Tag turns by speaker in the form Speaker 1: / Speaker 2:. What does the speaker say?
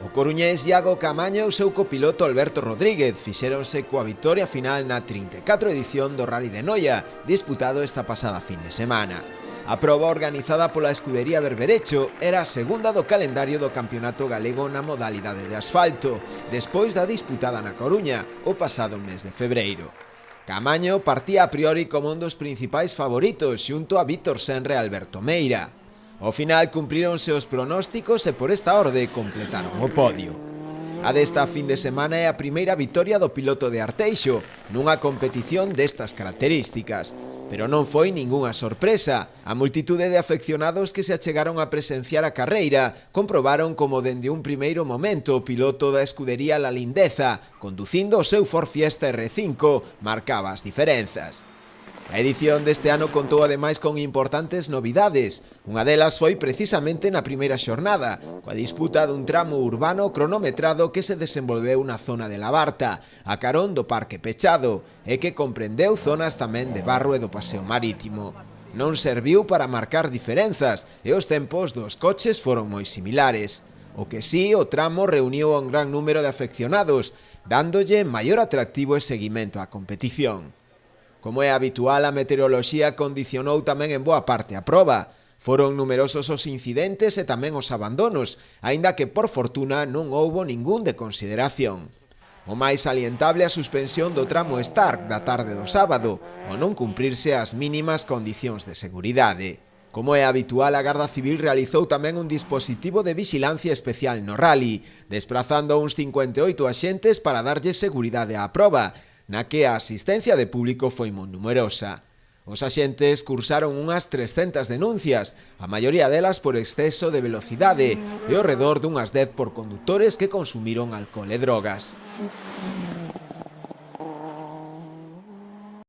Speaker 1: O coruñés Iago Camaño e o seu copiloto Alberto Rodríguez fixéronse coa vitoria final na 34 edición do Rally de Noia, disputado esta pasada fin de semana. A proba organizada pola escudería Berberecho era a segunda do calendario do Campeonato Galego na modalidade de asfalto, despois da disputada na Coruña o pasado mes de febreiro. Camaño partía a priori como un dos principais favoritos xunto a Víctor Senra e Alberto Meira. Ao final cumpríronse os pronósticos e por esta orde completaron o podio. A desta fin de semana é a primeira vitoria do piloto de Arteixo nunha competición destas características, pero non foi ningunha sorpresa. A multitude de afeccionados que se achegaron a presenciar a carreira comprobaron como dende un primeiro momento o piloto da escudería La Lindeza, conducindo o seu Ford Fiesta R5, marcaba as diferenzas. A edición deste ano contou ademais con importantes novidades. Unha delas foi precisamente na primeira xornada, coa disputa dun tramo urbano cronometrado que se desenvolveu na zona de Labarta, a carón do Parque Pechado, e que comprendeu zonas tamén de Barro e do Paseo Marítimo. Non serviu para marcar diferenzas e os tempos dos coches foron moi similares. O que sí, o tramo reuniu a un gran número de afeccionados, dándolle maior atractivo e seguimento á competición. Como é habitual, a meteoroloxía condicionou tamén en boa parte a proba. Foron numerosos os incidentes e tamén os abandonos, aínda que por fortuna non houbo ningún de consideración. O máis salientable a suspensión do tramo Stark da tarde do sábado, ao non cumprirse as mínimas condicións de seguridade. Como é habitual, a Garda Civil realizou tamén un dispositivo de vixilancia especial no rally, desprazando uns 58 axentes para darlle seguridade á proba, na que a asistencia de público foi moi numerosa. Os axentes cursaron unhas 300 denuncias, a maioría delas por exceso de velocidade e ao redor dunhas 10 por condutores que consumiron alcohol e drogas.